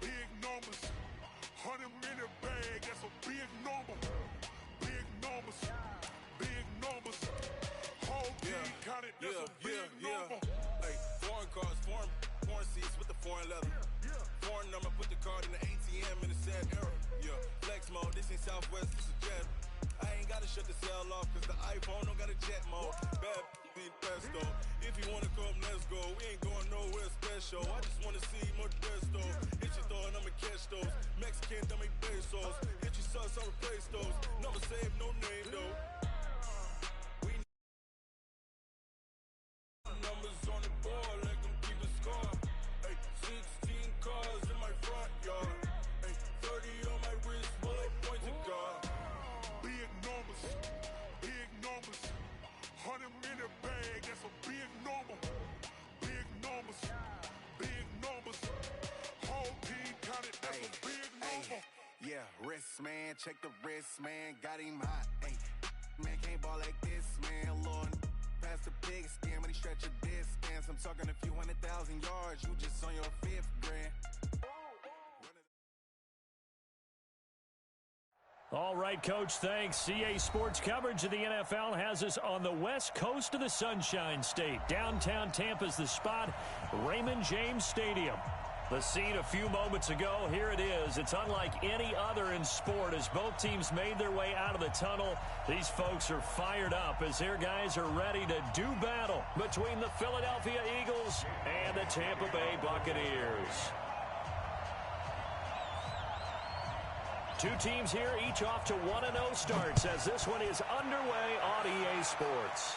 big numbers. 100-minute bag, that's a big number. Big numbers, big numbers. Whole team counted, that's a big number. Hey, foreign cars, foreign seats with the foreign leather. Foreign number, put the card in the ATM in the sad era. Yeah, flex mode, this ain't Southwest, this is Jet. I ain't gotta shut the cell off, cause the iPhone don't got a jet mode. Bad being pesto. If you wanna come, let's go. We ain't going nowhere special. I just wanna see more Modesto. Hit your throw and I'ma catch those. Mexican, don't make pesos. Hit your sus, I'll replace those. Number save, no name though. We numbers on the board, let them keep the score. Hey, 16 cars in my front yard. Hey, 30 on my wrist, while I point to God. Big numbers, big numbers. 100-minute bag, that's a big number. Big numbers, big numbers. Whole team counted, that's a big number. Yeah, wrist, man, check the wrist, man, got him hot. Ay, man, can't ball like this, man, Lord. Past the pig skin when he stretch a distance. I'm talking a few 100,000 yards, you just on your 5th grand. All right, Coach, thanks. CA Sports coverage of the NFL has us on the west coast of the Sunshine State. Downtown Tampa's the spot, Raymond James Stadium. The scene a few moments ago, here it is. It's unlike any other in sport as both teams made their way out of the tunnel. These folks are fired up as their guys are ready to do battle between the Philadelphia Eagles and the Tampa Bay Buccaneers. Two teams here, each off to 1-0 starts as this one is underway on EA Sports.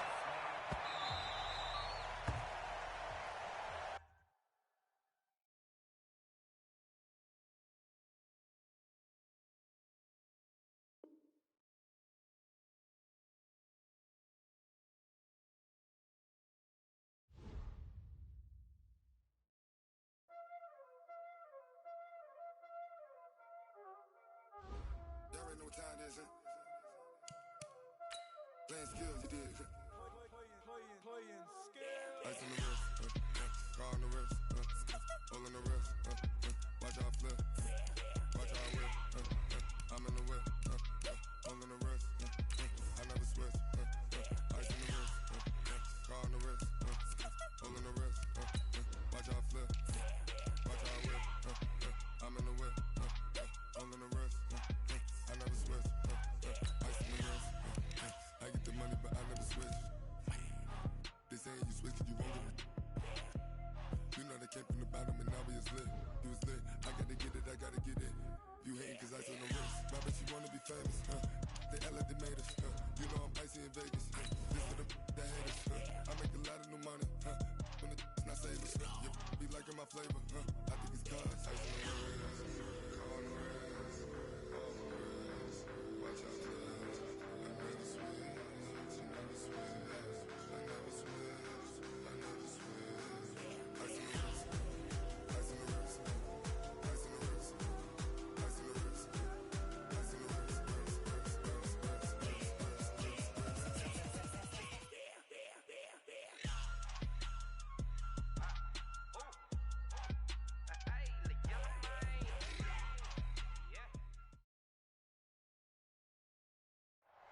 Playing skills, you did. Playing skills. Ice on the wrist, car on the wrist, hole in the wrist, watch how I flip, watch how I whip, I'm in the whip, hole in the wrist, I never switch, ice on the wrist, car on the wrist, hole in the wrist, watch how I flip, watch how I whip, I'm in the whip, hole in the wrist, I never switch, ice on the wrist, I get the money but I never switch. They saying you switch cause you won't get it. You know they came from the bottom and now we is lit. You was lit, I gotta get it, I gotta get it. You hating cause ice on the wrist. My bitch, you wanna be famous, They act like they made us, You know I'm icy in Vegas, This for the that hate us, I make a lot of new money, When the not savers, You be liking my flavor, I think it's cause ice on the wrist, on the wrist, on the wrist. Watch out for this, I never switch, I never switch.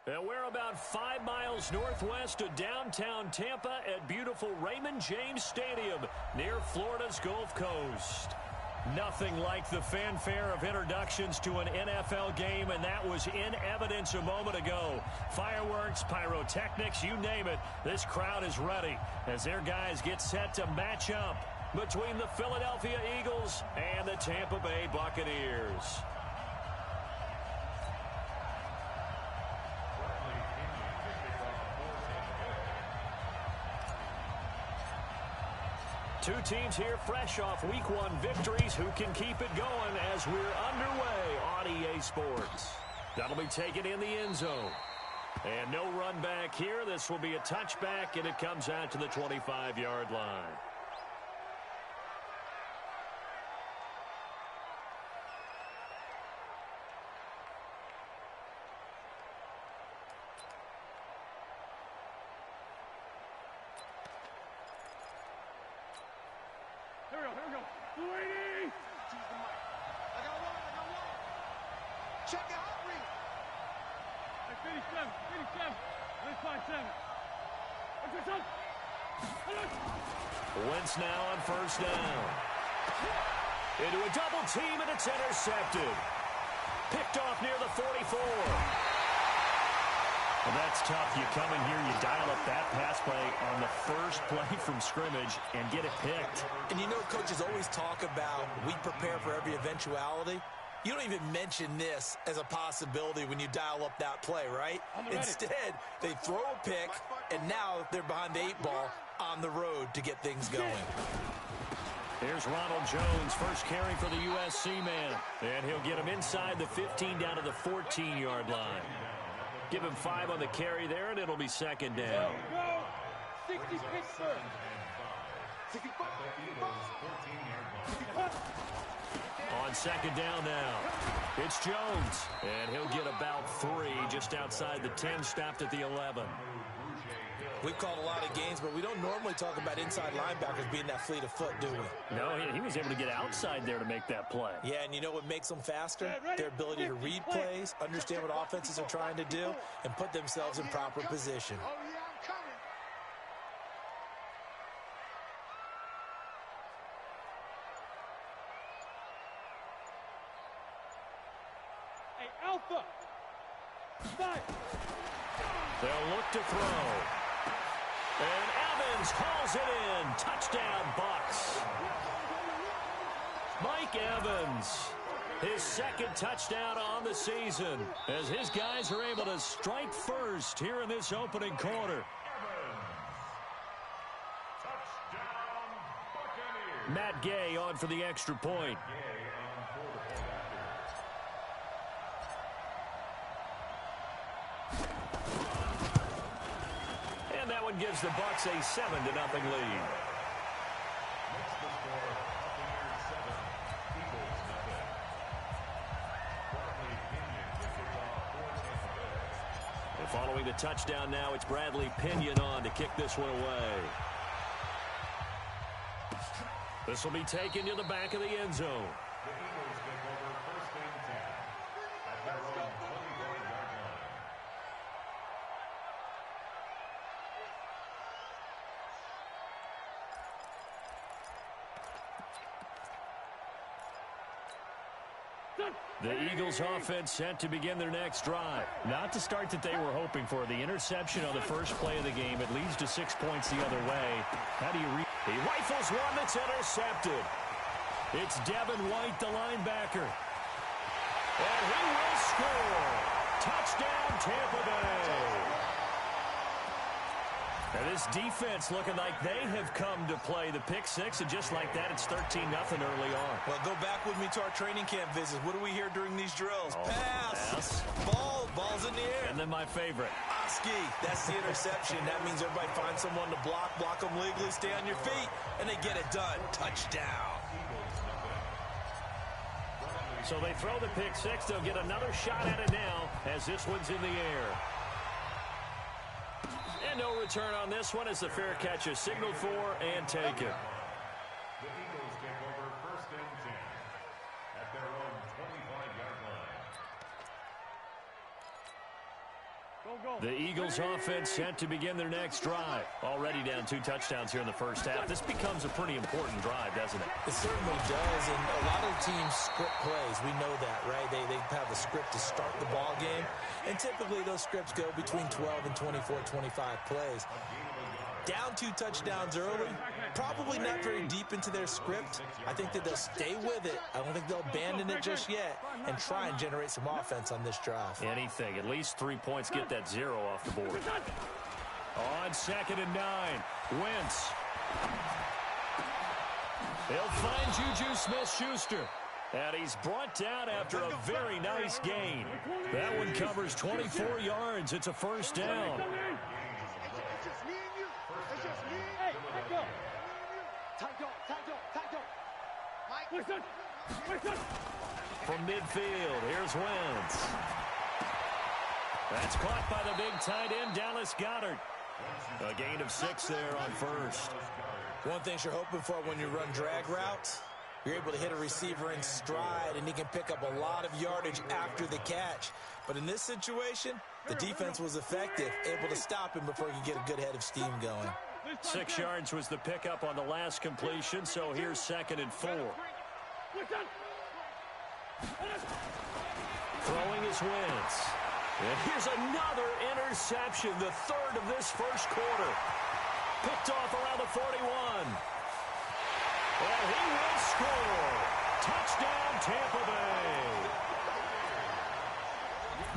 And we're about 5 miles northwest of downtown Tampa at beautiful Raymond James Stadium near Florida's Gulf Coast. Nothing like the fanfare of introductions to an NFL game, and that was in evidence a moment ago. Fireworks, pyrotechnics, you name it. This crowd is ready as their guys get set to match up between the Philadelphia Eagles and the Tampa Bay Buccaneers. Two teams here fresh off Week 1 victories who can keep it going as we're underway on EA Sports. That'll be taken in the end zone. And no run back here. This will be a touchback, and it comes out to the 25-yard line. Here we go. Lady, Check it out, Reup. Hey, 57. Let's find 7. Wentz now on first down. Into a double team, and it's intercepted. Picked off near the 44. Well, that's tough. You come in here, you dial up that pass play on the first play from scrimmage and get it picked. And you know, coaches always talk about we prepare for every eventuality. You don't even mention this as a possibility when you dial up that play, right? Instead, they throw a pick, and now they're behind the 8 ball on the road to get things going. Here's Ronald Jones, first carry for the USC man. And he'll get him inside the 15 down to the 14-yard line. Give him 5 on the carry there, and it'll be second down. 60 Pittsburgh. On second down now, it's Jones. And he'll get about 3 just outside the 10, stopped at the 11. We've called a lot of games, but we don't normally talk about inside linebackers being that fleet of foot, do we? No, he was able to get outside there to make that play. Yeah, and you know what makes them faster? Their ability to read plays, understand what offenses are trying to do, and put themselves in proper position. Oh, yeah, I'm coming. Hey, Alpha. 5. They'll look to throw. And Evans hauls it in. Touchdown, Bucks. Mike Evans, his second touchdown on the season, as his guys are able to strike first here in this opening quarter. Matt Gay on for the extra point. And that one gives the Bucks a 7-0 lead. And following the touchdown now, it's Bradley Pinion on to kick this one away. This will be taken to the back of the end zone. The Eagles offense set to begin their next drive. Not the start that they were hoping for. The interception on the first play of the game. It leads to 6 points the other way. How do you read? He rifles one that's intercepted. It's Devin White, the linebacker. And he will score. Touchdown, Tampa Bay. And this defense looking like they have come to play the pick six, and just like that, it's 13-0 early on. Well, go back with me to our training camp visits. What do we hear during these drills? Oh, pass. Ball's in the air. And then my favorite. Oski, that's the interception. That means everybody finds someone to block them legally, stay on your feet, and they get it done. Touchdown. So they throw the pick six. They'll get another shot at it now as this one's in the air. And no return on this one as the fair catch is signaled for and taken. The Eagles take over 1st and 10 at their own 25-yard line. The Eagles offense set to begin their next drive. Already down 2 touchdowns here in the first half. This becomes a pretty important drive, doesn't it? It certainly does, and a lot of teams script plays. We know that, right? They have a script to start the ball game, and typically those scripts go between 12 and 24, 25 plays. Down 2 touchdowns early, probably not very deep into their script. I think that they'll stay with it. I don't think they'll abandon it just yet and try and generate some offense on this drive. Anything, at least 3 points, get that 0 off the board. On 2nd and 9, Wentz. They'll find Juju Smith-Schuster. And he's brought down after a very nice gain. That one covers 24 yards. It's a first down. From midfield, here's Wentz. That's caught by the big tight end, Dallas Goedert. A gain of 6 there on first. One thing you're hoping for when you run drag routes, You're able to hit a receiver in stride, and he can pick up a lot of yardage after the catch. But in this situation, the defense was effective, able to stop him before he could get a good head of steam going. 6 yards was the pickup on the last completion, so here's 2nd and 4. Throwing his Wentz. And here's another interception, the 3rd of this first quarter. Picked off around the 41. And he will score. Touchdown, Tampa Bay.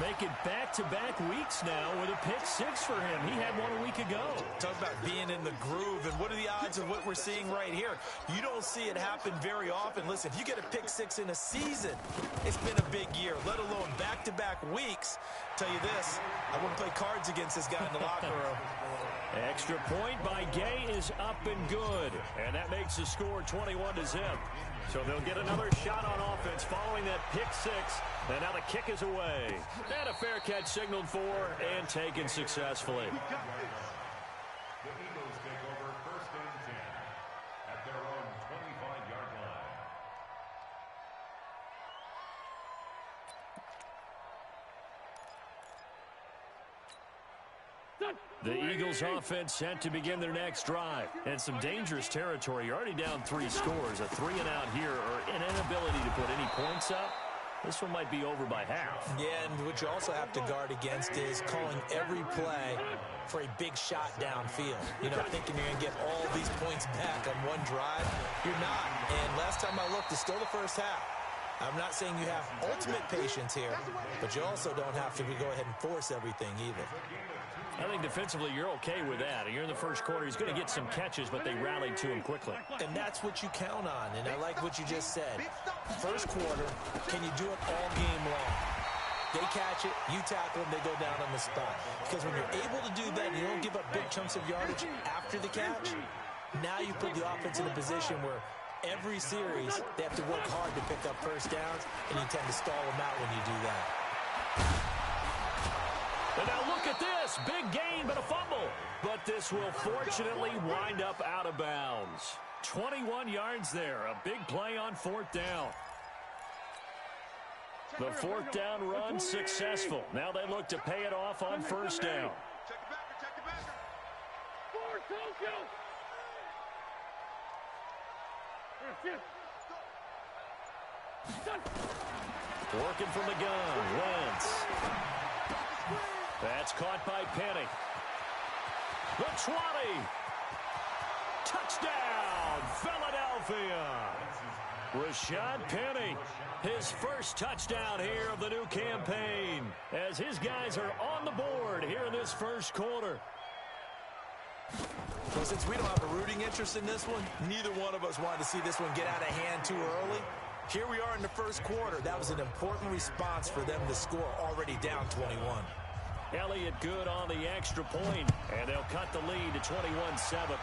Making back-to-back weeks now with a pick 6 for him. He had one a week ago. Talk about being in the groove, and what are the odds of what we're seeing right here? You don't see it happen very often. Listen, if you get a pick 6 in a season, it's been a big year, let alone back-to-back weeks. Tell you this, I wouldn't play cards against this guy in the locker room. Extra point by Gay is up and good. And that makes the score 21-0. So they'll get another shot on offense following that pick 6. And now the kick is away. And a fair catch signaled for and taken successfully. The Eagles take over 1st and 10 at their own 25-yard line. The Eagles offense set to begin their next drive. And some dangerous territory. You're already down 3 scores. A 3-and-out here or an inability to put any points up. This one might be over by half. Yeah, and what you also have to guard against is calling every play for a big shot downfield. You know, thinking you're going to get all these points back on one drive. You're not. And last time I looked, it's still the first half. I'm not saying you have ultimate patience here, but you also don't have to go ahead and force everything either. I think defensively you're okay with that. You're in the first quarter. He's going to get some catches, but they rallied to him quickly. And that's what you count on, and I like what you just said. First quarter, can you do it all game long? They catch it, you tackle them, they go down on the spot. Because when you're able to do that and you don't give up big chunks of yardage after the catch, now you put the offense in a position where every series they have to work hard to pick up first downs, and you tend to stall them out when you do that. And now look at this. Big gain, but a fumble. But this will fortunately wind up out of bounds. 21 yards there. A big play on 4th down. The 4th down run successful. Now they look to pay it off on 1st down. Working from the gun. Wentz. That's caught by Penny. The 20. Touchdown, Philadelphia. Rashad Penny, his first touchdown here of the new campaign, as his guys are on the board here in this first quarter. Well, since we don't have a rooting interest in this one, neither one of us wanted to see this one get out of hand too early. Here we are in the first quarter. That was an important response for them to score, already down 21. Elliott good on the extra point, and they'll cut the lead to 21-7.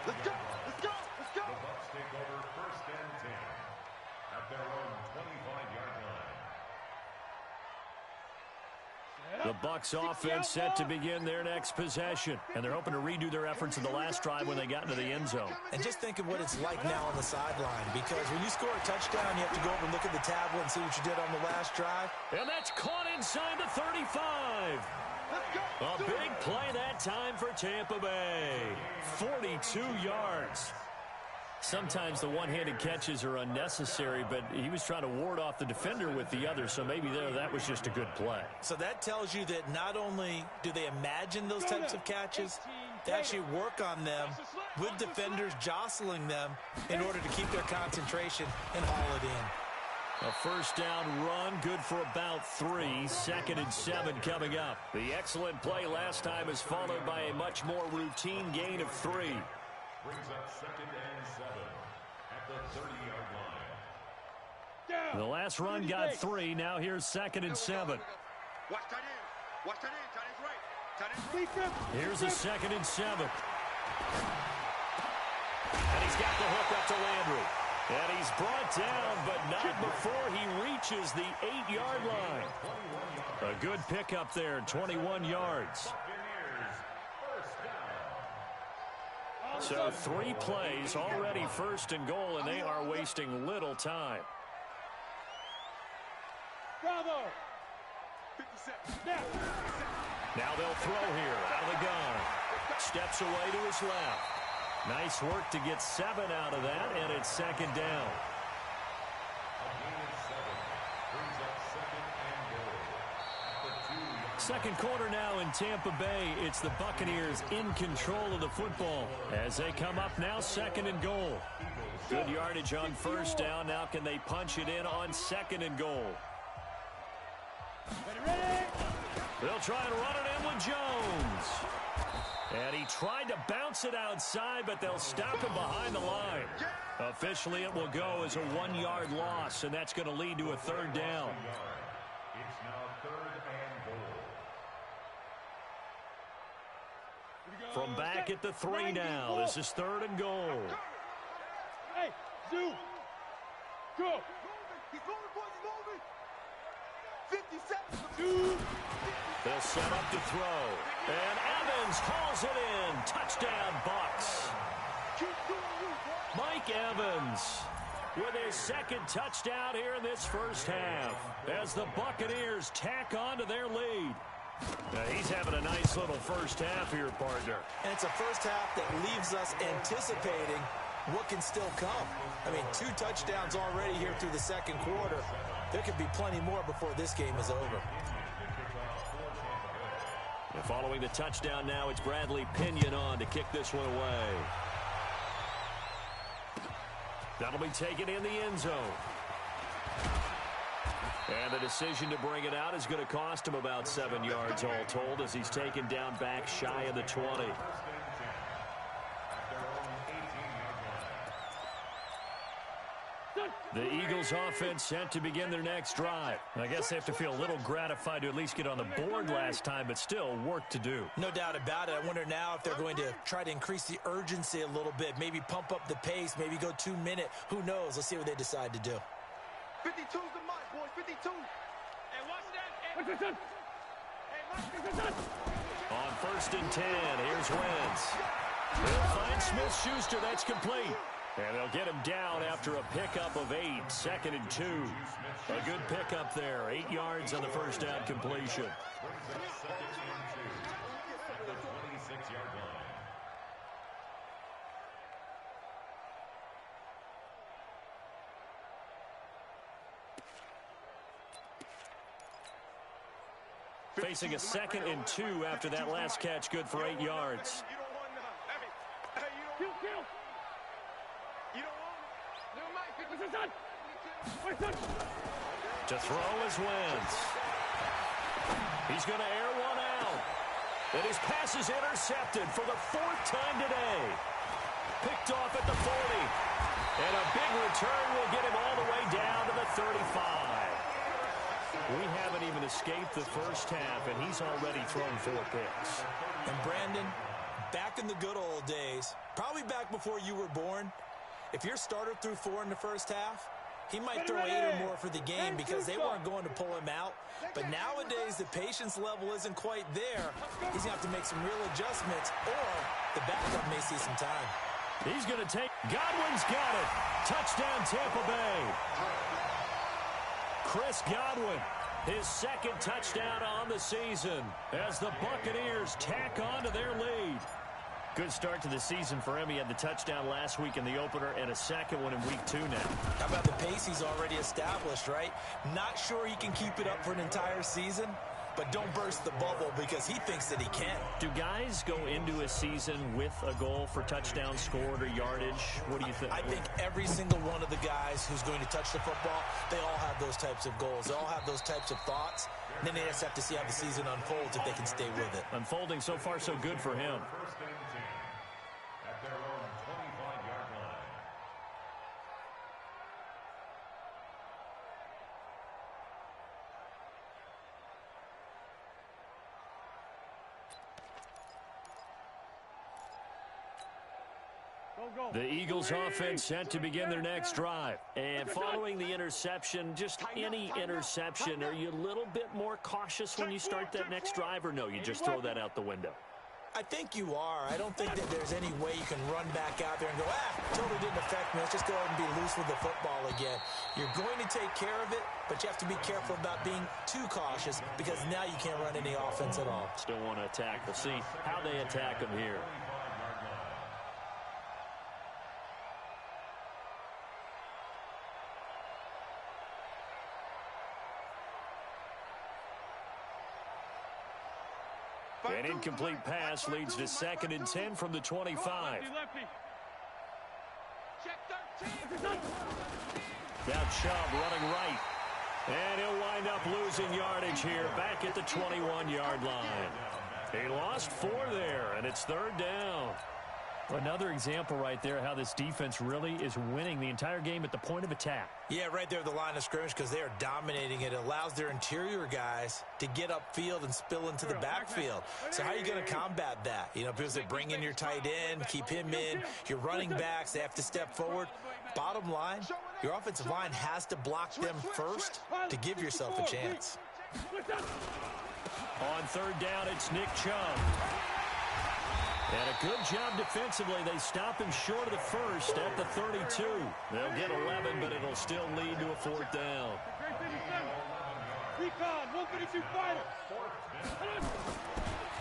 Let's go! Let's go! Let's go! The Bucs take over 1st and 10 at their own 25-yard line. The Bucs offense set to begin their next possession, and they're hoping to redo their efforts in the last drive when they got into the end zone. And just think of what it's like now on the sideline, because when you score a touchdown, you have to go over and look at the tablet and see what you did on the last drive. And that's caught inside the 35. A big play that time for Tampa Bay. 42 yards. Sometimes the one-handed catches are unnecessary, but he was trying to ward off the defender with the other, so maybe that was just a good play. So that tells you that not only do they imagine those types of catches, they actually work on them with defenders jostling them in order to keep their concentration and haul it in. A first down run, good for about 3. 2nd and 7 coming up. The excellent play last time is followed by a much more routine gain of 3. Brings up 2nd and 7 at the 30-yard line. The last run got 3. Now here's 2nd and 7. Watch tight end. Watch tight end. Tight end's right. Tight end's right. Here's a 2nd and 7. And he's got the hook up to Landry. And he's brought down, but not before he reaches the 8-yard line. A good pickup there, 21 yards. So 3 plays, already first and goal, and they are wasting little time. Bravo! Now they'll throw here out of the gun. Steps away to his left. Nice work to get 7 out of that, and it's second down. Second quarter now in Tampa Bay. It's the Buccaneers in control of the football as they come up now second and goal. Good yardage on first down. Now can they punch it in on second and goal? They'll try and run it in with Jones. And he tried to bounce it outside, but they'll stop him behind the line. Officially, it will go as a 1-yard loss, and that's going to lead to a third down. It's now third and goal. From back at the 3 now, this is third and goal. Hey, Zoo! Go! He's moving, boys, he's moving. 50 seconds. They'll set up to throw. And Evans hauls it in. Touchdown, Bucs. Mike Evans with his second touchdown here in this first half as the Buccaneers tack on to their lead. Now he's having a nice little first half here, partner. And it's a first half that leaves us anticipating what can still come. I mean, 2 touchdowns already here through the second quarter. There could be plenty more before this game is over. And following the touchdown now, it's Bradley Pinion on to kick this one away. That'll be taken in the end zone. And the decision to bring it out is going to cost him about 7 yards all told as he's taken down back shy of the 20. The Eagles offense set to begin their next drive. I guess they have to feel a little gratified to at least get on the board last time, but still work to do. No doubt about it. I wonder now if they're going to try to increase the urgency a little bit, maybe pump up the pace, maybe go 2-minute. Who knows? Let's see what they decide to do. 52's the mark, boys, 52. Hey, watch that. What's this? Hey, Mike, On first and 10, here's Wentz. They'll find Smith-Schuster. That's complete. And they'll get him down after a pickup of 8, second and 2. A good pickup there, 8 yards on the first down completion. Facing a second and 2 after that last catch, good for 8 yards. To throw is Wentz. He's going to air one out. And his pass is intercepted for the 4th time today. Picked off at the 40. And a big return will get him all the way down to the 35. We haven't even escaped the first half, and he's already thrown 4 picks. And Brandon, back in the good old days, probably back before you were born, if your starter threw 4 in the first half, he might throw 8 or more for the game because they weren't going to pull him out. But nowadays, the patience level isn't quite there. He's going to have to make some real adjustments, or the backup may see some time. He's going to take... Godwin's got it. Touchdown, Tampa Bay. Chris Godwin, his second touchdown on the season as the Buccaneers tack on to their lead. Good start to the season for him. He had the touchdown last week in the opener and a second one in week 2 now. How about the pace he's already established, right? Not sure he can keep it up for an entire season, but don't burst the bubble because he thinks that he can. Do guys go into a season with a goal for touchdowns scored or yardage? What do you think? I think every single one of the guys who's going to touch the football, they all have those types of goals. They all have those types of thoughts. And then they just have to see how the season unfolds if they can stay with it. Unfolding so far so good for him. The Eagles offense set to begin their next drive. And following the interception, just any interception, are you a little bit more cautious when you start that next drive, or no, you just throw that out the window? I think you are. I don't think that there's any way you can run back out there and go, totally didn't affect me. Let's just go ahead and be loose with the football again. You're going to take care of it, but you have to be careful about being too cautious because now you can't run any offense at all. Still want to attack. We'll see how they attack him here. An incomplete pass leads to 2nd and 10 from the 25. Now Chubb running right. And he'll wind up losing yardage here back at the 21-yard line. He lost 4 there, and it's 3rd down. Another example right there how this defense really is winning the entire game at the point of attack. Yeah, right there at the line of scrimmage because they are dominating it. It allows their interior guys to get upfield and spill into the backfield. So how are you going to combat that? You know, because they bring in your tight end, keep him in. Your running backs, they have to step forward. Bottom line, your offensive line has to block them first to give yourself a chance. On 3rd down, it's Nick Chubb. And a good job defensively. They stop him short of the first at the 32. They'll get 11, but it'll still lead to a 4th down.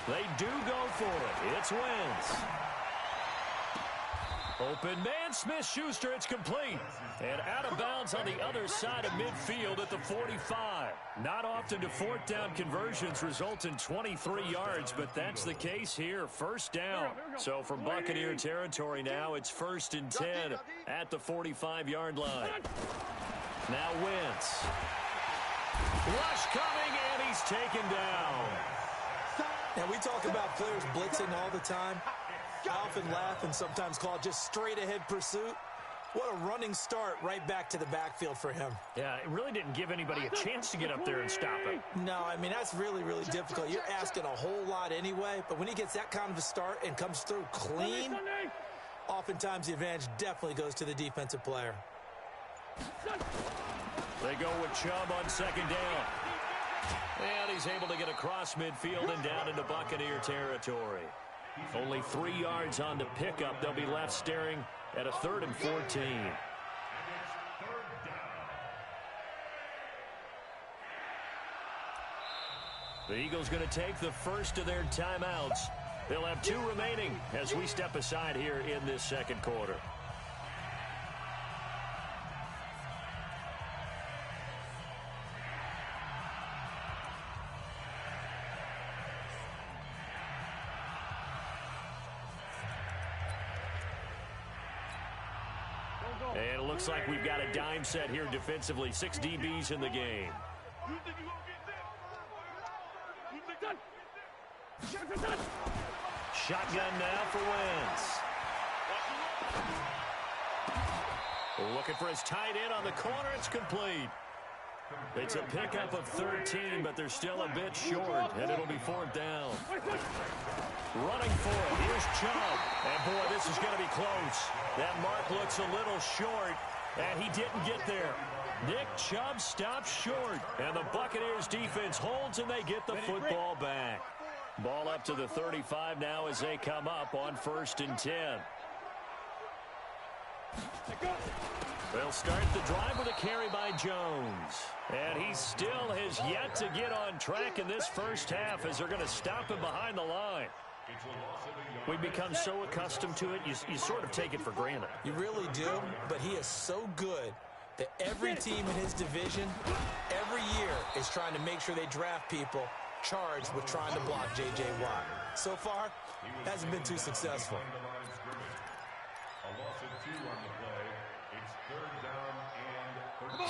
They do go for it. It's Wentz. Open man, Smith-Schuster, it's complete. And out of bounds on the other side of midfield at the 45. Not often do 4th down conversions result in 23 yards, but that's the case here. 1st down. So from Buccaneer territory now, it's 1st and 10 at the 45-yard line. Now Wentz. Rush coming, and he's taken down. Now we talk about players blitzing all the time. I often laugh and sometimes call it just straight-ahead pursuit. What a running start right back to the backfield for him. Yeah, it really didn't give anybody a chance to get up there and stop him. No, I mean, that's really, really difficult. You're asking a whole lot anyway, but when he gets that kind of a start and comes through clean, oftentimes the advantage definitely goes to the defensive player. They go with Chubb on 2nd down. And he's able to get across midfield and down into Buccaneer territory. Only 3 yards on the pickup. They'll be left staring at a 3rd and 14. The Eagles going to take the first of their timeouts. They'll have 2 remaining as we step aside here in this 2nd quarter. And it looks like we've got a dime set here defensively. 6 DBs in the game. Shotgun now for Wentz. Looking for his tight end on the corner. It's complete. It's a pickup of 13, but they're still a bit short, and it'll be 4th down. Running for it. Here's Chubb. And, boy, this is going to be close. That mark looks a little short, and he didn't get there. Nick Chubb stops short, and the Buccaneers defense holds, and they get the football back. Ball up to the 35 now as they come up on 1st and 10. They'll start the drive with a carry by Jones. And he still has yet to get on track in this first half as they're going to stop him behind the line. We've become so accustomed to it, you sort of take it for granted. You really do, but he is so good that every team in his division, every year, is trying to make sure they draft people charged with trying to block J.J. Watt. So far, hasn't been too successful.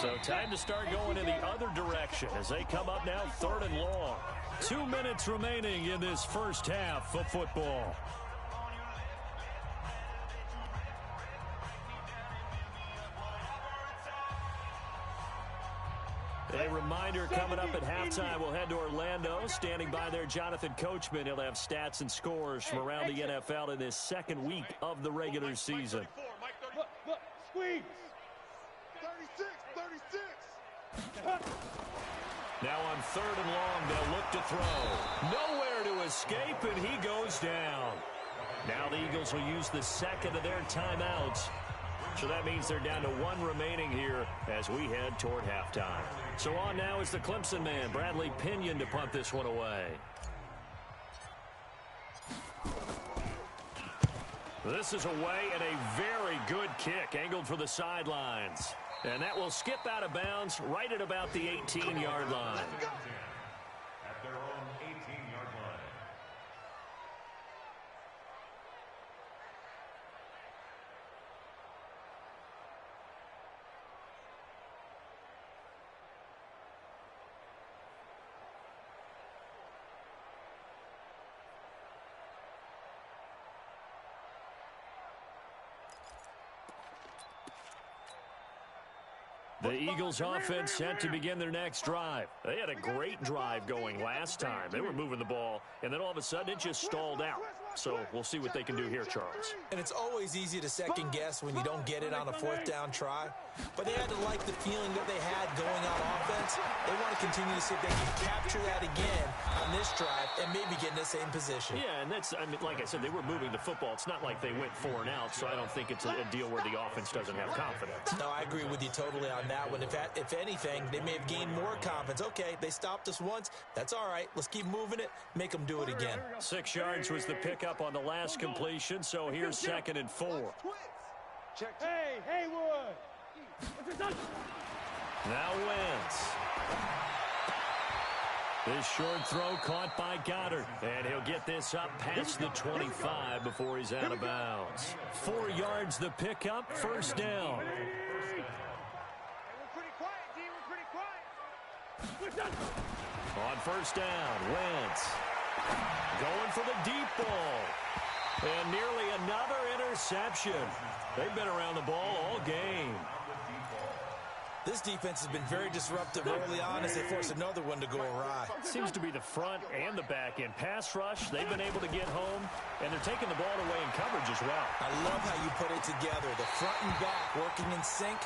So time to start going in the other direction as they come up now 3rd and long. 2 minutes remaining in this first half of football. A reminder coming up at halftime, we'll head to Orlando. Standing by there, Jonathan Coachman. He'll have stats and scores from around the NFL in this 2nd week of the regular season. Look, squeeze. 36. Now on 3rd and long, they'll look to throw. Nowhere to escape, and he goes down. Now the Eagles will use the second of their timeouts. So that means they're down to 1 remaining here as we head toward halftime. So on now is the Clemson man, Bradley Pinion, to punt this one away. This is away and a very good kick angled for the sidelines. And that will skip out of bounds right at about the 18-yard line. At their own 18-yard line. The Eagles offense set to begin their next drive. They had a great drive going last time. They were moving the ball, and then all of a sudden it just stalled out. So we'll see what they can do here, Charles. And it's always easy to second guess when you don't get it on a 4th down try. But they had to like the feeling that they had going on offense. They want to continue to see if they can capture that again on this drive and maybe get in the same position. Yeah, and that's, I mean, like I said, they were moving the football. It's not like they went 4 and out, so I don't think it's a deal where the offense doesn't have confidence. No, I agree with you totally on that one. If anything, they may have gained more confidence. Okay, they stopped us once. That's all right. Let's keep moving it. Make them do it again. 6 yards was the pickup on the last completion, so here's 2nd and 4. Hey, Haywood! Now Wentz. This short throw caught by Goddard, and he'll get this up past the 25 before he's out of bounds. 4 yards the pickup, 1st down. On 1st down, Wentz going for the deep ball. And nearly another interception. They've been around the ball all game. This defense has been very disruptive early on as they force another one to go awry. Seems to be the front and the back end. Pass rush, they've been able to get home, and they're taking the ball away in coverage as well. I love how you put it together. The front and back working in sync.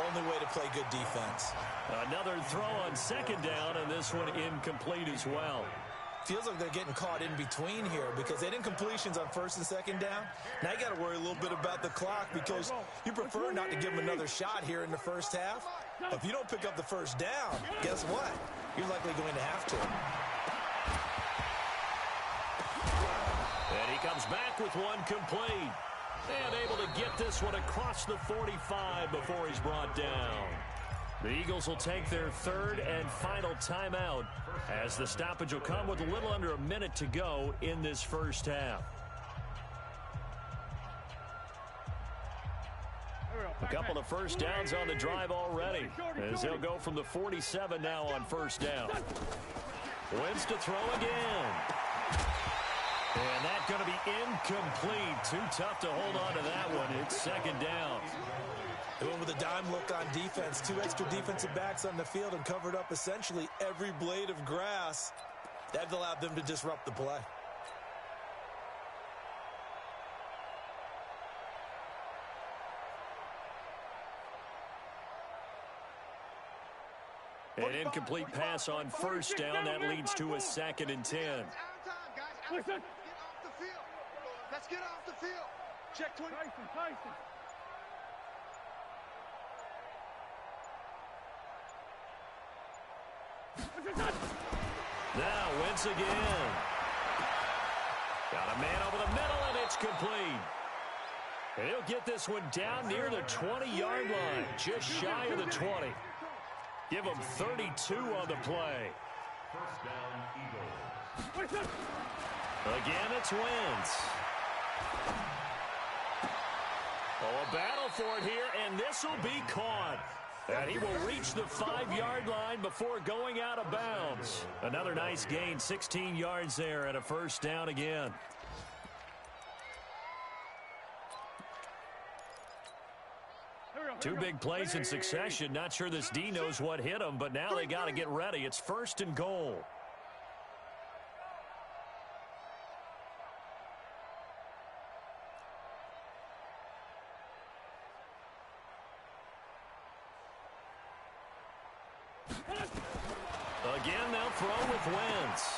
Only way to play good defense. Another throw on 2nd down, and this one incomplete as well. Feels like they're getting caught in between here because they didn't completions on 1st and 2nd down. Now you got to worry a little bit about the clock because you prefer not to give them another shot here in the 1st half. But if you don't pick up the 1st down, guess what? You're likely going to have to. And he comes back with one complete. And able to get this one across the 45 before he's brought down. The Eagles will take their 3rd and final timeout as the stoppage will come with a little under a minute to go in this 1st half. A couple of 1st downs on the drive already as they'll go from the 47 now on 1st down. Wentz to throw again. And that's going to be incomplete. Too tough to hold on to that one. It's 2nd down. They went with a dime look on defense. 2 extra defensive backs on the field and covered up essentially every blade of grass. That allowed them to disrupt the play. An incomplete pass on 1st down. That leads to a 2nd and 10. Listen. Let's get off the field. Check 20. Tyson. Now Wentz again. Got a man over the middle, and it's complete. And he'll get this one down near the 20-yard line, just shy of the 20. Give him 32 on the play. 1st down, Eagles. Again, it's Wentz. Oh, a battle for it here, and this will be caught. And he will reach the 5-yard line before going out of bounds. Another nice gain, 16 yards there, and a 1st down again. Two big plays in succession. Not sure this D knows what hit him, but now they got to get ready. It's 1st and goal. now throw with Wentz.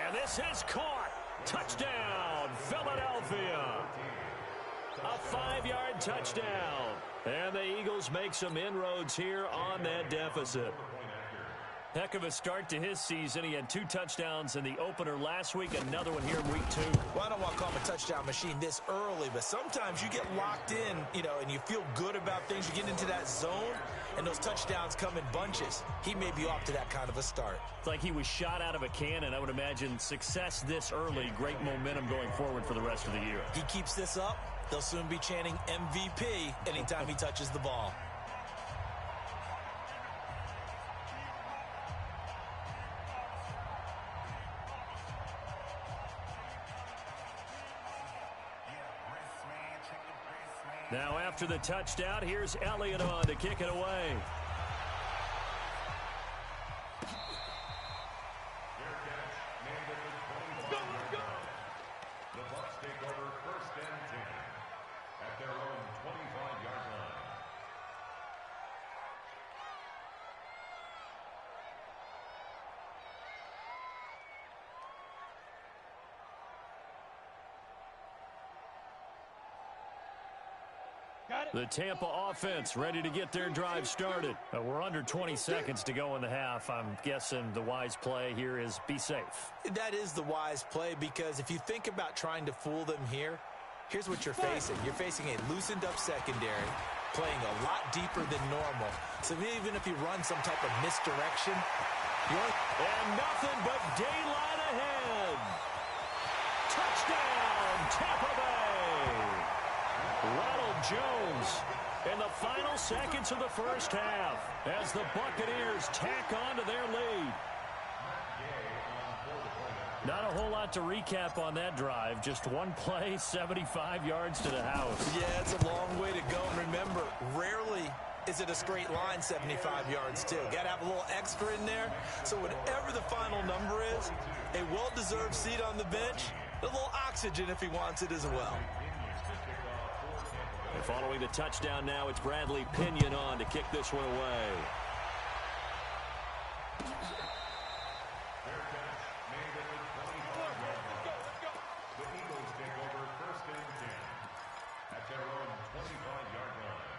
And this is caught. Touchdown, Philadelphia. A 5-yard touchdown. And the Eagles make some inroads here on that deficit. Heck of a start to his season. He had 2 touchdowns in the opener last week, another one here in week 2. Well, I don't want to call him a touchdown machine this early, but sometimes you get locked in, and you feel good about things. You get into that zone, and those touchdowns come in bunches. He may be off to that kind of a start. It's like he was shot out of a cannon. I would imagine success this early, great momentum going forward for the rest of the year. He keeps this up, they'll soon be chanting MVP anytime he touches the ball. Now after the touchdown, here's Elliott on to kick it away. The Bucs take over 1st and 10 at their own 25-yard line. The Tampa offense ready to get their drive started. We're under 20 seconds to go in the half. I'm guessing the wise play here is be safe. That is the wise play, because if you think about trying to fool them here, here's what you're facing. You're facing a loosened up secondary, playing a lot deeper than normal. So even if you run some type of misdirection, and nothing but daylight ahead. Touchdown, Tampa Bay. Ronald Jones in the final seconds of the first half as the Buccaneers tack on to their lead. Not a whole lot to recap on that drive. Just one play, 75 yards to the house. Yeah, it's a long way to go. And remember, rarely is it a straight line 75 yards, too. Got to have a little extra in there. So whatever the final number is, a well-deserved seat on the bench, a little oxygen if he wants it as well. And following the touchdown now, it's Bradley Pinion on to kick this one away. The Eagles take over 1st and 10 at their own 25-yard line.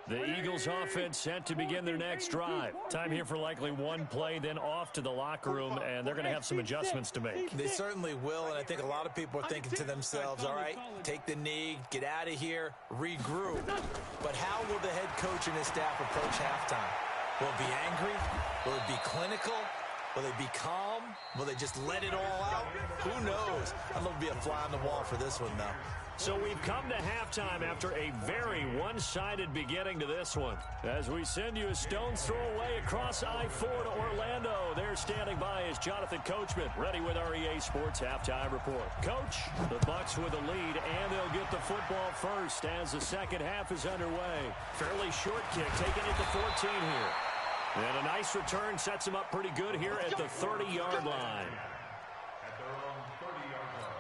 The Eagles offense set to begin their next drive. Time here for likely one play, then off to the locker room, and they're going to have some adjustments to make. They certainly will, and I think a lot of people are thinking to themselves, all right, take the knee, get out of here, regroup. But how will the head coach and his staff approach halftime? Will it be angry? Will it be clinical? Will they be calm? Will they just let it all out? Who knows? I'd love to be a fly on the wall for this one, though. So we've come to halftime after a very one-sided beginning to this one. As we send you a stone's throw away across I-4 to Orlando. There standing by is Jonathan Coachman, ready with our EA Sports Halftime Report. Coach, the Bucs with the lead, and they'll get the football first as the second half is underway. Fairly short kick, taking it to 14 here. And a nice return sets them up pretty good here at the 30-yard line. At their own 30-yard line.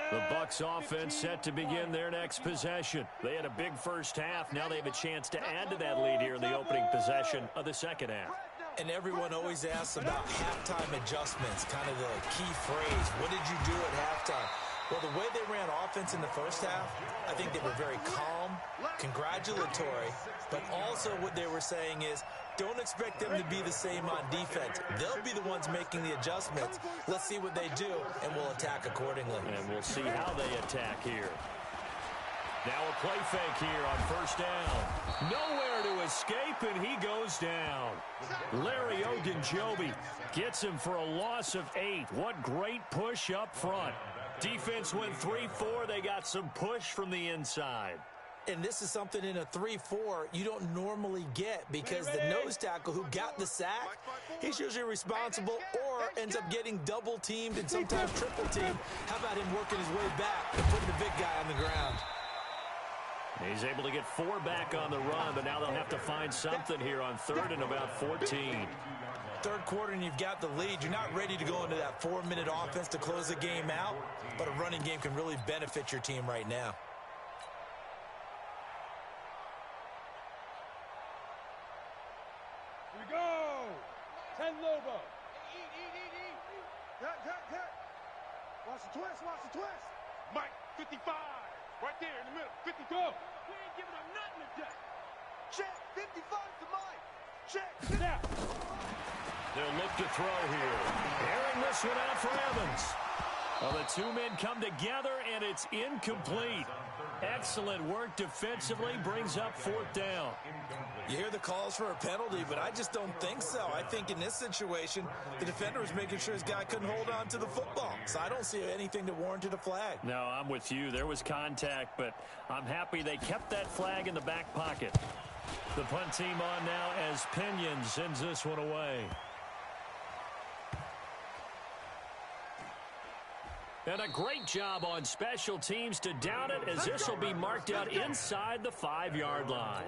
The Bucs offense set to begin their next possession. They had a big first half. Now they have a chance to add to that lead here in the opening possession of the second half. And everyone always asks about halftime adjustments, kind of the key phrase. What did you do at halftime? Well, the way they ran offense in the first half, I think they were very calm, congratulatory, but also what they were saying is, don't expect them to be the same on defense. They'll be the ones making the adjustments. Let's see what they do, and we'll attack accordingly. And we'll see how they attack here. Now a play fake here on first down. Nowhere to escape, and he goes down. Larry Ogunjobi gets him for a loss of 8. What great push up front. Defense went 3-4. They got some push from the inside. And this is something in a 3-4 you don't normally get, because the nose tackle who got the sack, he's usually responsible or ends up getting double teamed and sometimes triple teamed. How about him working his way back and putting the big guy on the ground? He's able to get 4 back on the run, but now they'll have to find something here on 3rd and about 14. Third quarter and you've got the lead. You're not ready to go into that 4-minute offense to close the game out, but a running game can really benefit your team right now. Here we go. 10 Lobo. Cut. Watch the twist. Mike, 55. Right there in the middle. 50, go. We ain't giving up nothing today. Check. 55 to Mike. Check. Now. They'll look to throw here. Airing this one out for Evans. Well, the 2 men come together, and it's incomplete. Excellent work defensively, brings up 4th down. You hear the calls for a penalty, but I just don't think so. I think in this situation, the defender was making sure his guy couldn't hold on to the football. So I don't see anything that warranted a flag. No, I'm with you. There was contact, but I'm happy they kept that flag in the back pocket. The punt team on now as Pinion sends this one away. And a great job on special teams to down it, as this will be marked out inside the 5-yard line.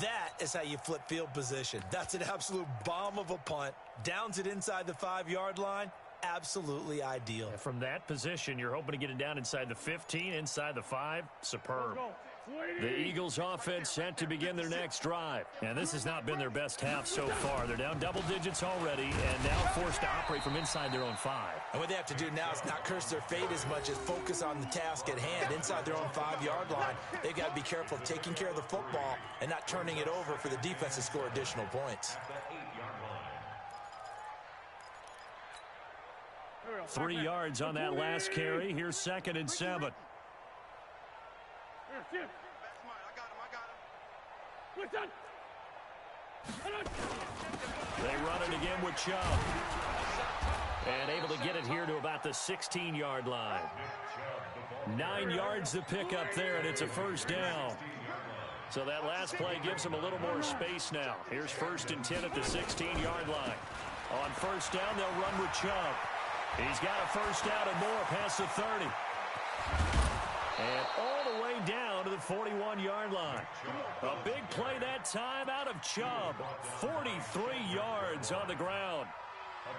That is how you flip field position. That's an absolute bomb of a punt. Downs it inside the 5-yard line. Absolutely ideal. And from that position, you're hoping to get it down inside the 15, inside the 5. Superb. The Eagles offense set to begin their next drive. And this has not been their best half so far. They're down double digits already and now forced to operate from inside their own 5. And what they have to do now is not curse their fate as much as focus on the task at hand. Inside their own 5-yard line, they've got to be careful of taking care of the football and not turning it over for the defense to score additional points. 3 yards on that last carry. Here's 2nd and 7. They run it again with Chubb. And able to get it here to about the 16-yard line. 9 yards to pick up there, and it's a 1st down. So that last play gives them a little more space now. Here's 1st and 10 at the 16-yard line. On 1st down, they'll run with Chubb. He's got a 1st down and more past the 30. And all the way down to the 41-yard line. A big play that time out of Chubb. 43 yards on the ground.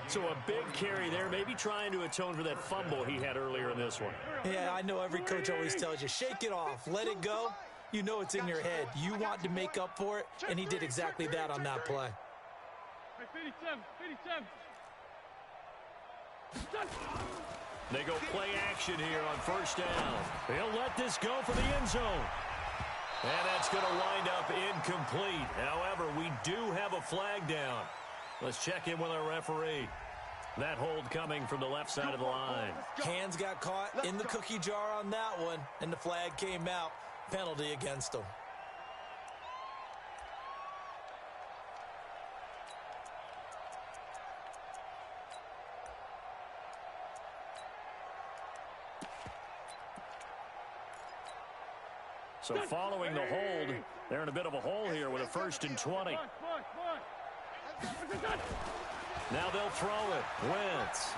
So a big carry there, maybe trying to atone for that fumble he had earlier in this one. Yeah, I know every coach always tells you, shake it off, let it go. You know it's in your head. You want to make up for it, and he did exactly that on that play. 57. They go play action here on 1st down. He'll let this go for the end zone. And that's going to wind up incomplete. However, we do have a flag down. Let's check in with our referee. That hold coming from the left side of the line. Hands got caught in the cookie jar on that one, and the flag came out. Penalty against him. So following the hold, they're in a bit of a hole here with a 1st and 20. Now they'll throw it. Wentz.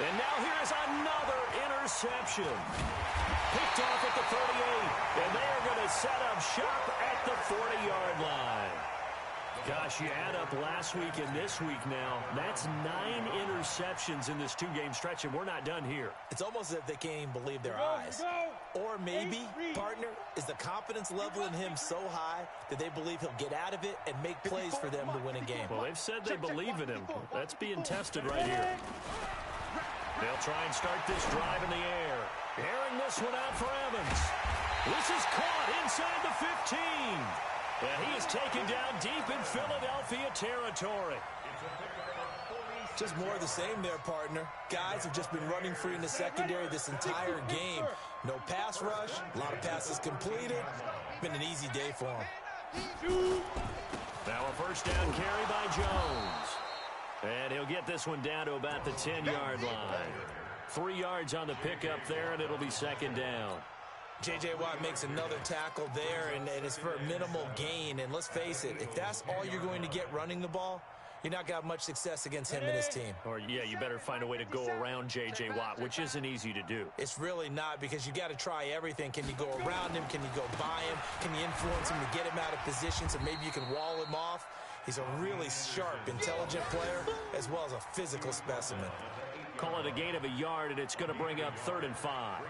And now here's another interception. Picked off at the 38. And they are going to set up shop at the 40-yard line. Gosh, you add up last week and this week now. That's 9 interceptions in this 2-game stretch, and we're not done here. It's almost as if they can't even believe their eyes. Or maybe, partner, is the confidence level in him so high that they believe he'll get out of it and make plays for them to win a game. Well, they've said they believe in him. That's being tested right here. They'll try and start this drive in the air. Airing this one out for Evans. This is caught inside the 15. And he is taken down deep in Philadelphia territory. Just more of the same there, partner. Guys have just been running free in the secondary this entire game. No pass rush, a lot of passes completed. Been an easy day for them. Now a 1st down carry by Jones. And he'll get this one down to about the 10-yard line. 3 yards on the pickup there, and it'll be 2nd down. J.J. Watt makes another tackle there, and it's for a minimal gain. And let's face it, if that's all you're going to get running the ball, you're not going to have much success against him and his team. Or, yeah, you better find a way to go around J.J. Watt, which isn't easy to do. It's really not, because you got to try everything. Can you go around him? Can you go by him? Can you influence him to get him out of position so maybe you can wall him off? He's a really sharp, intelligent player, as well as a physical specimen. Call it a gain of a yard, and it's going to bring up 3rd and 5.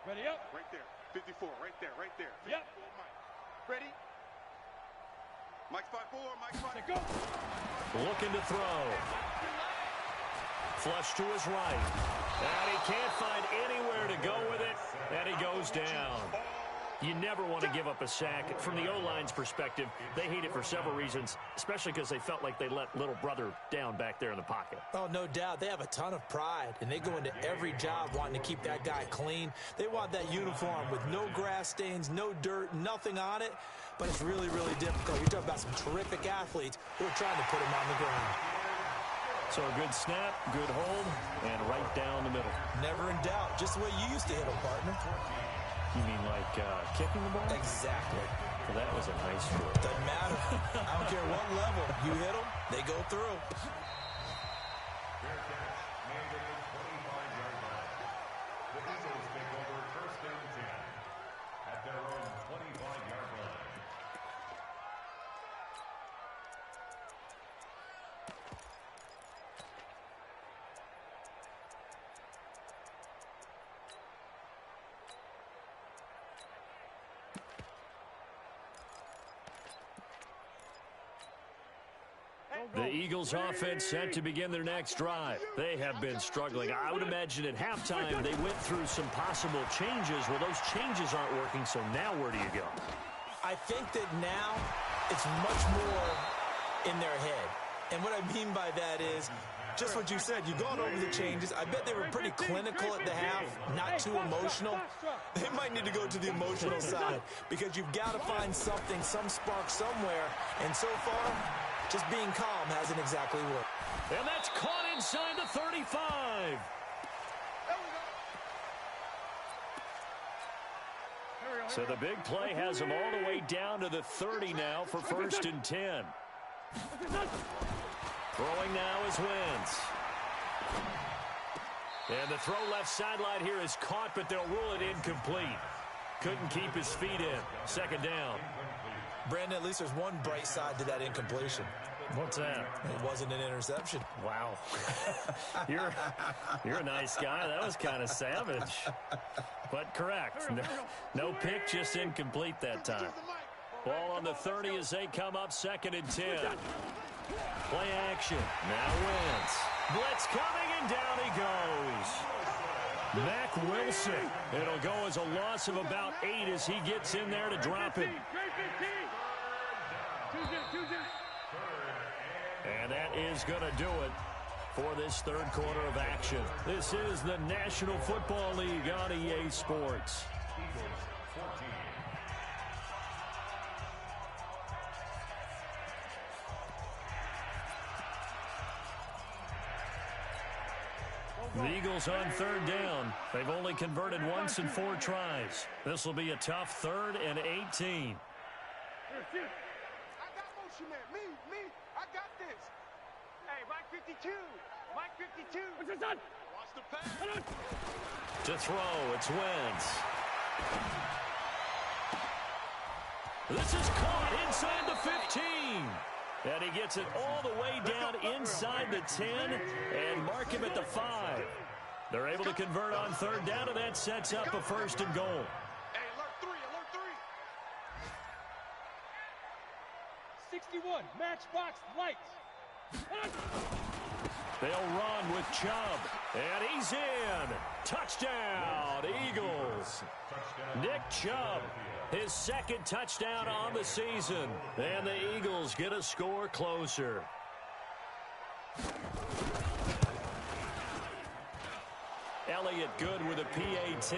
Ready up. Right there. 54. Right there. Right there. Yep. Mike. Ready? Mike's 5-4. Mike's 5. Go. Looking to throw. Flush to his right. And he can't find anywhere to go with it. And he goes down. You never want to give up a sack. From the O-line's perspective, they hate it for several reasons, especially because they felt like they let little brother down back there in the pocket. Oh, no doubt. They have a ton of pride, and they go into every job wanting to keep that guy clean. They want that uniform with no grass stains, no dirt, nothing on it. But it's really, really difficult. You're talking about some terrific athletes who are trying to put him on the ground. So a good snap, good hold, and right down the middle. Never in doubt. Just the way you used to hit him, partner. You mean like kicking the ball? Exactly. Well, that was a nice throw. Doesn't matter. I don't care what level. You hit them, they go through. The Eagles take over 1st and 10 at their own 25-yard line. The Eagles offense set to begin their next drive. They have been struggling. I would imagine at halftime they went through some possible changes. Well, those changes aren't working, so now where do you go? I think that now it's much more in their head. And what I mean by that is just what you said. You've gone over the changes. I bet they were pretty clinical at the half, not too emotional. They might need to go to the emotional side because you've got to find something, some spark somewhere. And so far, just being calm hasn't exactly worked. And that's caught inside the 35. So the big play has them all the way down to the 30 now for 1st and 10. Throwing now is Wentz. And the throw left sideline here is caught, but they'll rule it incomplete. Couldn't keep his feet in. 2nd down. Brandon, at least there's one bright side to that incompletion. What's that? It wasn't an interception. Wow. You're a nice guy. That was kind of savage. But correct. No pick, just incomplete that time. Ball on the 30 as they come up 2nd and 10. Play action. Now Wentz. Blitz coming, and down he goes. Mac Wilson. It'll go as a loss of about 8 as he gets in there to drop him. And that is going to do it for this 3rd quarter of action. This is the National Football League on EA Sports. The Eagles on 3rd down. They've only converted once in 4 tries. This will be a tough 3rd and 18. I got motion man. Me. I got this. Hey, Mike 52. Mike 52. What's this on? Watch the pass. To throw, it's Wentz. This is caught inside the 15. And he gets it all the way down inside the 10 and mark him at the 5. They're able to convert on 3rd down, and that sets up a 1st and goal. Hey, alert 3. 61, matchbox lights. They'll run with Chubb, and he's in. Touchdown, Eagles. Nick Chubb, his 2nd touchdown on the season, and the Eagles get a score closer. Elliott good with a PAT,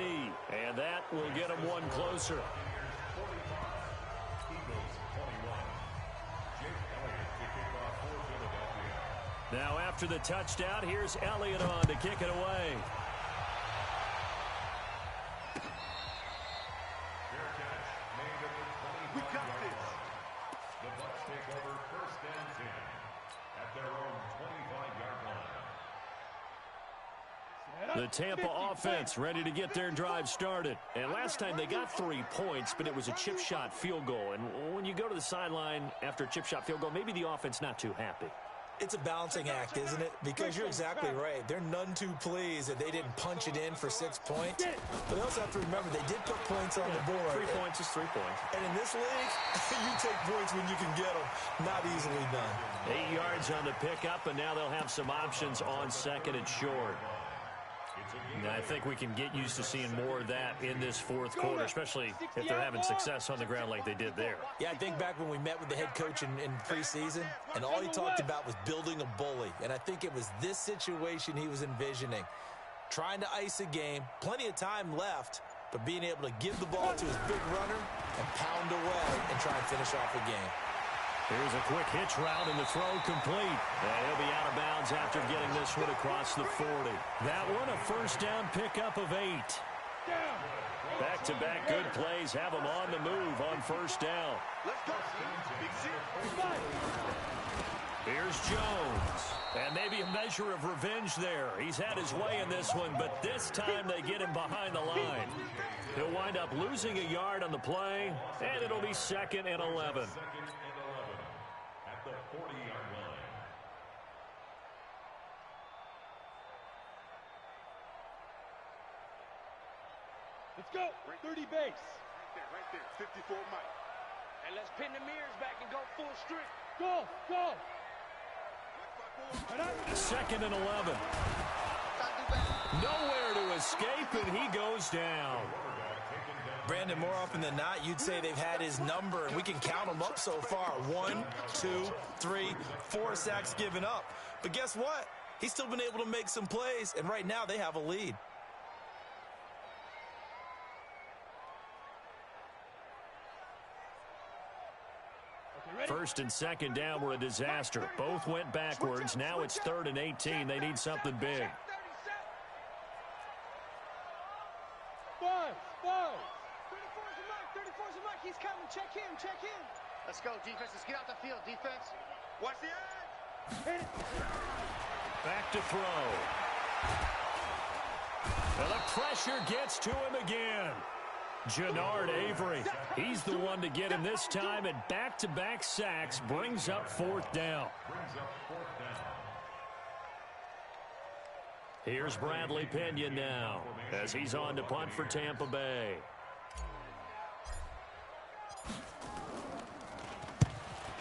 and that will get him 1 closer. Now after the touchdown, here's Elliott on to kick it away. We got this. The Bucs take over 1st and 10 at their own 25-yard line. The Tampa offense ready to get their drive started. And last time they got 3 points, but it was a chip shot field goal. And when you go to the sideline after a chip shot field goal, maybe the offense not too happy. It's a balancing act, isn't it? Because you're exactly right. They're none too pleased that they didn't punch it in for 6 points. But they also have to remember they did put points on the board. 3 points is 3 points. And in this league, you take points when you can get them. Not easily done. 8 yards on the pickup, and now they'll have some options on 2nd and short. And I think we can get used to seeing more of that in this 4th quarter, especially if they're having success on the ground like they did there. Yeah, I think back when we met with the head coach in preseason, and all he talked about was building a bully. And I think it was this situation he was envisioning. Trying to ice a game, plenty of time left, but being able to give the ball to his big runner and pound away and try and finish off the game. Here's a quick hitch route, and the throw complete. And he'll be out of bounds after getting this one across the 40. That one, a 1st down pickup of 8. Back-to-back good plays have him on the move on 1st down. Let's go. Here's Jones. And maybe a measure of revenge there. He's had his way in this one, but this time they get him behind the line. He'll wind up losing a yard on the play, and it'll be 2nd and 11. At the 40-yard line. Let's go. 30 base. Right there. 54 Mike. And let's pin the mirrors back and go full strength. Go, go. 2nd and 11. Nowhere to escape, and he goes down. Brandon, more often than not, you'd say they've had his number, and we can count them up so far. 1, 2, 3, 4 sacks given up. But guess what? He's still been able to make some plays, and right now they have a lead. First and 2nd down were a disaster. Both went backwards. Now it's 3rd and 18. They need something big. 5. 34's a Mike. He's coming. Check him. Let's go, defense. Let's get out the field, defense. Watch the edge. Back to throw. And the pressure gets to him again. Jannard Avery, he's the one to get him this time, and back-to-back sacks brings up 4th down. Here's Bradley Pinion now as he's on to punt for Tampa Bay.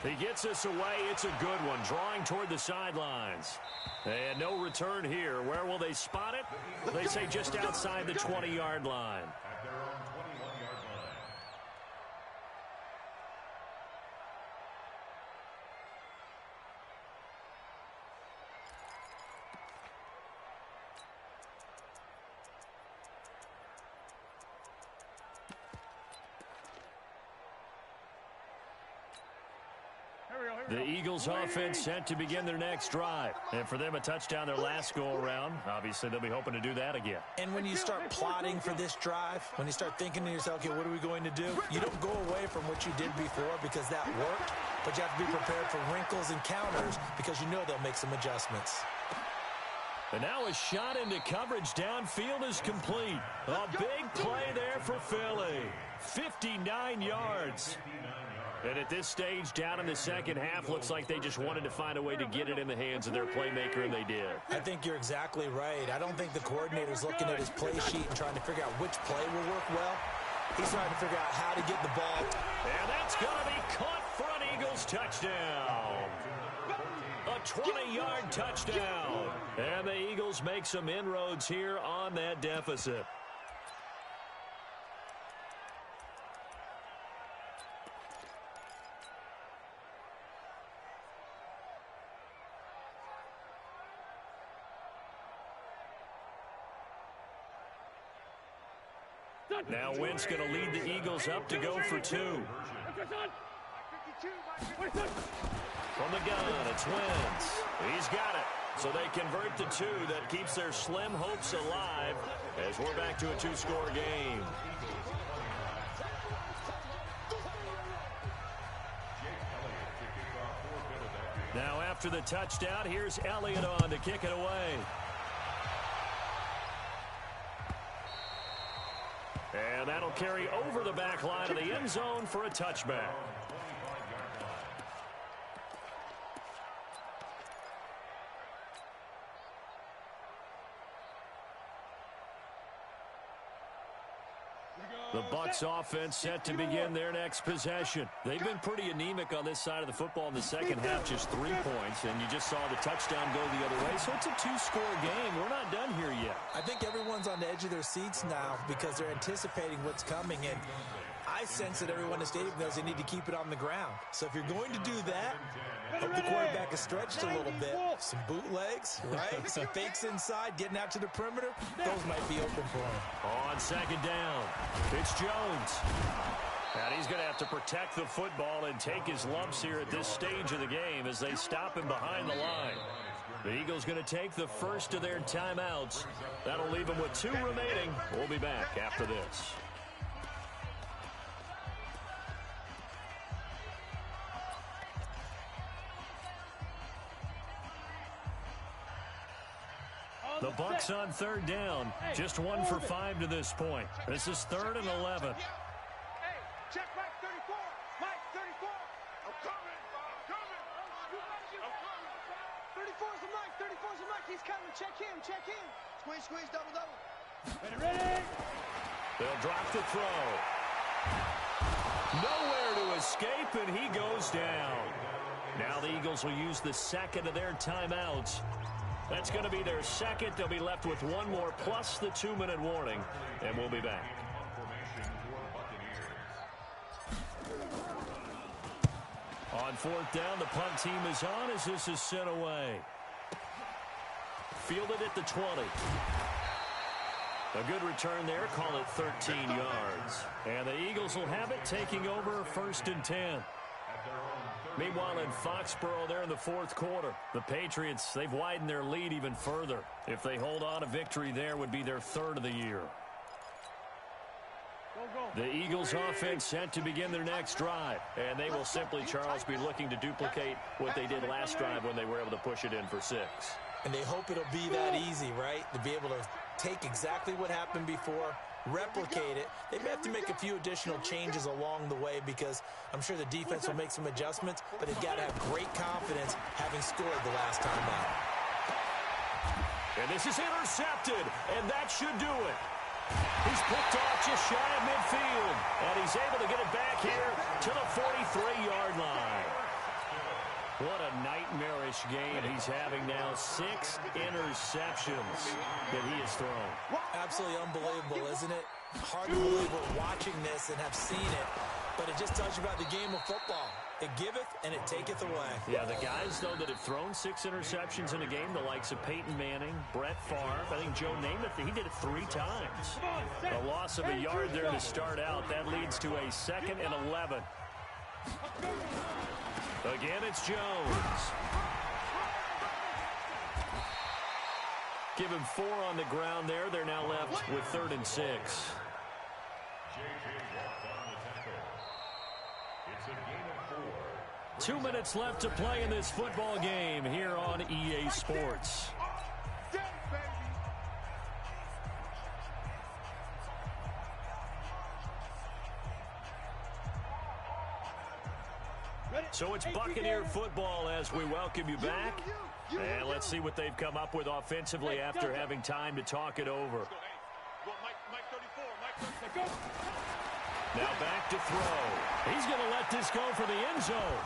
He gets us away. It's a good one, drawing toward the sidelines. And no return here. Where will they spot it? They say just outside the 20-yard line. At their own 21-yard line. The Eagles offense set to begin their next drive. And for them, a touchdown their last go-around. Obviously, they'll be hoping to do that again. And when you start plotting for this drive, when you start thinking to yourself, okay, what are we going to do? You don't go away from what you did before because that worked, but you have to be prepared for wrinkles and counters because you know they'll make some adjustments. And now a shot into coverage downfield is complete. A big play there for Philly. 59 yards. And at this stage, down in the 2nd half, looks like they just wanted to find a way to get it in the hands of their playmaker, and they did. I think you're exactly right. I don't think the coordinator's looking at his play sheet and trying to figure out which play will work well. He's trying to figure out how to get the ball. And that's going to be caught for an Eagles touchdown. A 20-yard touchdown. And the Eagles make some inroads here on that deficit. Now Wentz going to lead the Eagles up to go for 2. From the gun, it's Wentz. He's got it. So they convert to 2. That keeps their slim hopes alive as we're back to a 2-score game. Now after the touchdown, here's Elliott on to kick it away. And that'll carry over the back line of the end zone for a touchback. The Bucs offense set to begin their next possession. They've been pretty anemic on this side of the football in the second half, just 3 points, and you just saw the touchdown go the other way. So it's a 2-score game. We're not done here yet. I think everyone's on the edge of their seats now because they're anticipating what's coming, and I sense that everyone in the stadium knows they need to keep it on the ground. So if you're going to do that, hope the quarterback is stretched a little bit. Some bootlegs, right? Some fakes inside, getting out to the perimeter. Those might be open for him. On second down, it's Jones. And he's going to have to protect the football and take his lumps here at this stage of the game as they stop him behind the line. The Eagles going to take the first of their timeouts. That'll leave them with 2 remaining. We'll be back after this. The Bucs on third down. Just 1 for 5 to this point. This is 3rd and 11. Hey, check Mike 34. Mike 34. I'm coming. 34's a Mike. 34's a Mike. He's coming. Check him. Check him. Squeeze, double. Ready. They'll drop the throw. Nowhere to escape, and he goes down. Now the Eagles will use the second of their timeouts. That's going to be their second. They'll be left with 1 more plus the 2-minute warning, and we'll be back. On 4th down, the punt team is on as this is sent away. Fielded at the 20. A good return there. Call it 13 yards. And the Eagles will have it, taking over 1st and 10. Meanwhile, in Foxborough, they're in the 4th quarter. The Patriots, they've widened their lead even further. If they hold on, a victory there would be their 3rd of the year. The Eagles offense set to begin their next drive. And they will simply, Charles, be looking to duplicate what they did last drive when they were able to push it in for 6. And they hope it'll be that easy, right? To be able to take exactly what happened before, replicate it. They may have to make a few additional changes along the way because I'm sure the defense will make some adjustments, but they've got to have great confidence having scored the last time out. And this is intercepted, and that should do it. He's picked off just shy of midfield, and he's able to get it back here to the 43-yard line. What a nightmarish game he's having now. 6 interceptions that he has thrown. Absolutely unbelievable, isn't it? Hard to believe we're watching this and have seen it, but it just tells you about the game of football. It giveth and it taketh away. Yeah, the guys, though, that have thrown 6 interceptions in a game, the likes of Peyton Manning, Brett Favre, I think Joe Namath, he did it 3 times. A loss of a yard there to start out. That leads to a 2nd and 11. Again, it's Jones. Give him 4 on the ground there. They're now left with 3rd and 6. 2 minutes left to play in this football game here on EA Sports. So it's Buccaneer football as we welcome you back. And let's see what they've come up with offensively after having time to talk it over. Now back to throw. He's going to let this go for the end zone.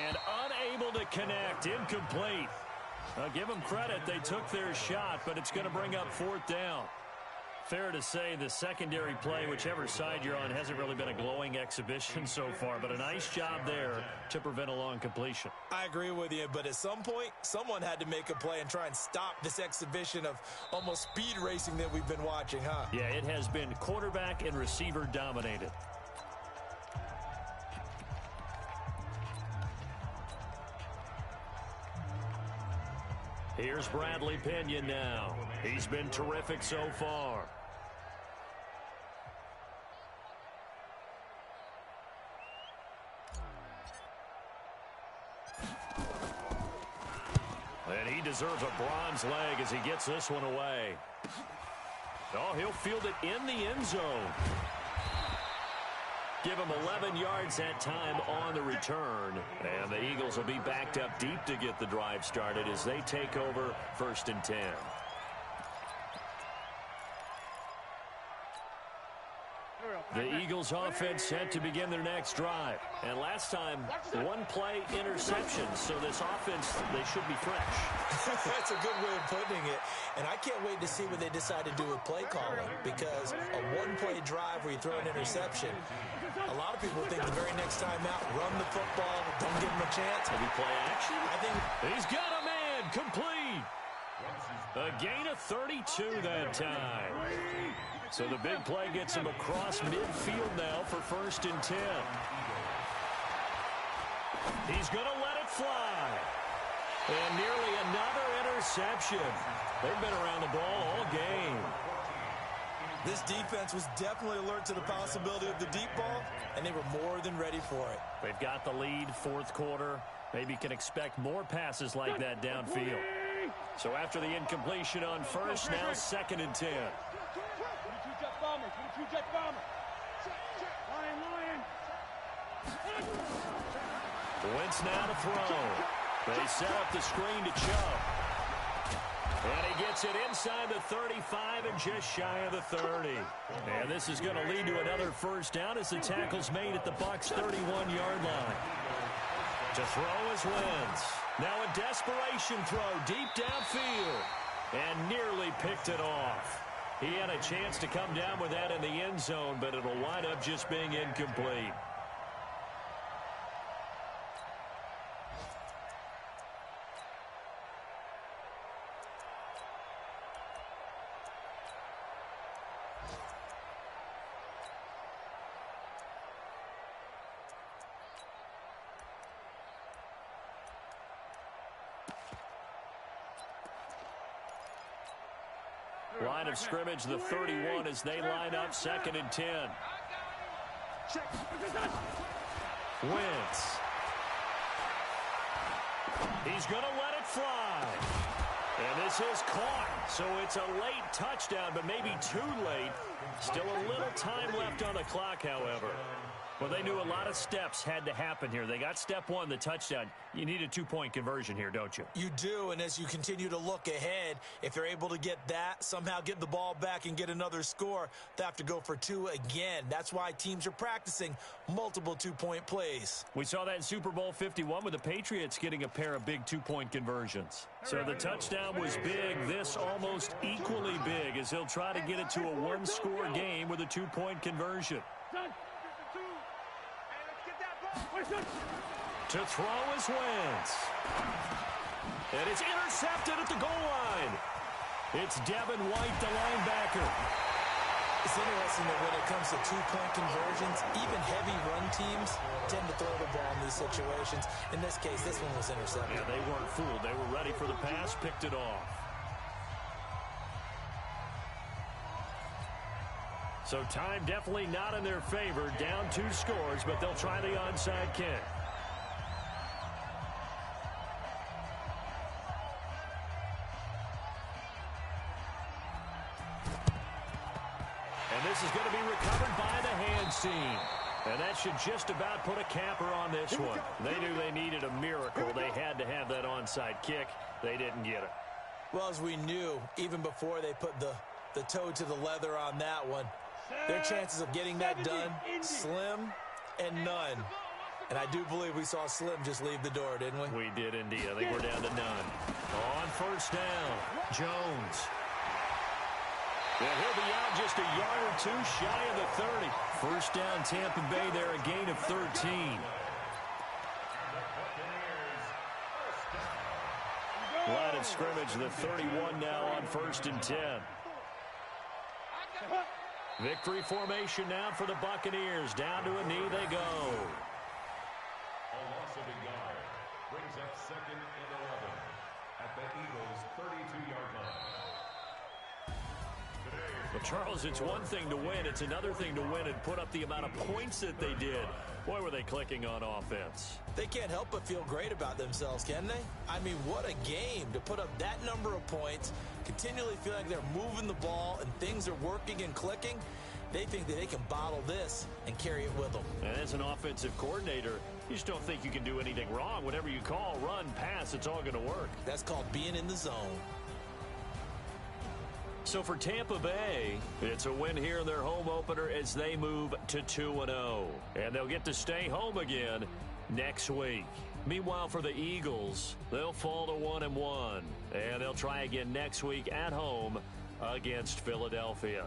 And unable to connect. Incomplete. I'll give them credit. They took their shot, but it's going to bring up 4th down. Fair to say the secondary play, whichever side you're on, hasn't really been a glowing exhibition so far, but a nice job there to prevent a long completion. I agree with you, but at some point, someone had to make a play and try and stop this exhibition of almost speed racing that we've been watching, huh? Yeah, it has been quarterback and receiver dominated. Here's Bradley Pinion now. He's been terrific so far. And he deserves a bronze leg as he gets this one away. Oh, he'll field it in the end zone. Give him 11 yards that time on the return. And the Eagles will be backed up deep to get the drive started as they take over 1st and 10. The Eagles offense set to begin their next drive. And last time, one-play interception. So this offense, they should be fresh. That's a good way of putting it. And I can't wait to see what they decide to do with play calling. Because a one-play drive where you throw an interception, a lot of people think the very next time out, run the football, don't give them a chance. Maybe play action? I think he's got a man complete. A gain of 32 that time. So the big play gets him across midfield now for 1st and 10. He's going to let it fly. And nearly another interception. They've been around the ball all game. This defense was definitely alert to the possibility of the deep ball, and they were more than ready for it. They've got the lead, 4th quarter. Maybe can expect more passes like that downfield. So after the incompletion on 1st, now 2nd and 10. Wentz now to throw. They set up the screen to Chubb. And he gets it inside the 35 and just shy of the 30. And this is going to lead to another 1st down as the tackle's made at the Bucs' 31-yard line. To throw is Wentz. Now a desperation throw deep downfield. And nearly picked it off. He had a chance to come down with that in the end zone, but it'll wind up just being incomplete. Line of scrimmage, the 31 as they line up 2nd and 10. Wentz. He's going to let it fly. And this is caught. So it's a late touchdown, but maybe too late. Still a little time left on the clock, however. Well, they knew a lot of steps had to happen here. They got step 1, the touchdown. You need a 2-point conversion here, don't you? You do, and as you continue to look ahead, if they're able to get that, somehow get the ball back and get another score, they have to go for 2 again. That's why teams are practicing multiple 2-point plays. We saw that in Super Bowl 51 with the Patriots getting a pair of big 2-point conversions. So the touchdown was big. This almost equally big as he'll try to get it to a 1-score game with a 2-point conversion. To throw is Wentz. And it's intercepted at the goal line. It's Devin White, the linebacker. It's interesting that when it comes to 2-point conversions, even heavy run teams tend to throw the ball in these situations. In this case, this one was intercepted. Yeah, they weren't fooled. They were ready for the pass, picked it off. So time definitely not in their favor. Down 2 scores, but they'll try the onside kick. And this is going to be recovered by the hands team. And that should just about put a capper on this one. They knew they needed a miracle. They had to have that onside kick. They didn't get it. Well, as we knew, even before they put the toe to the leather on that one, their chances of getting that done, slim and none. And I do believe we saw Slim just leave the door, didn't we? We did indeed. I think we're down to none. On 1st down, Jones. Yeah, he'll be out just a yard or 2 shy of the 30. 1st down, Tampa Bay there, a gain of 13. Line of scrimmage, the 31 now on 1st and 10. Victory formation now for the Buccaneers. Down to a knee they go. A loss of a yard brings up 2nd and 11. at the Eagles' 32-yard line. Well, Charles, it's one thing to win. It's another thing to win and put up the amount of points that they did. Boy, were they clicking on offense. They can't help but feel great about themselves, can they? I mean, what a game to put up that number of points, continually feel like they're moving the ball and things are working and clicking. They think that they can bottle this and carry it with them. And as an offensive coordinator, you just don't think you can do anything wrong. Whatever you call, run, pass, it's all going to work. That's called being in the zone. So for Tampa Bay, it's a win here in their home opener as they move to 2-0. And they'll get to stay home again next week. Meanwhile, for the Eagles, they'll fall to 1-1. And they'll try again next week at home against Philadelphia.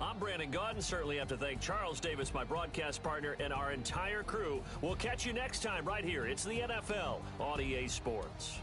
I'm Brandon Gaudin. Certainly have to thank Charles Davis, my broadcast partner, and our entire crew. We'll catch you next time right here. It's the NFL on EA Sports.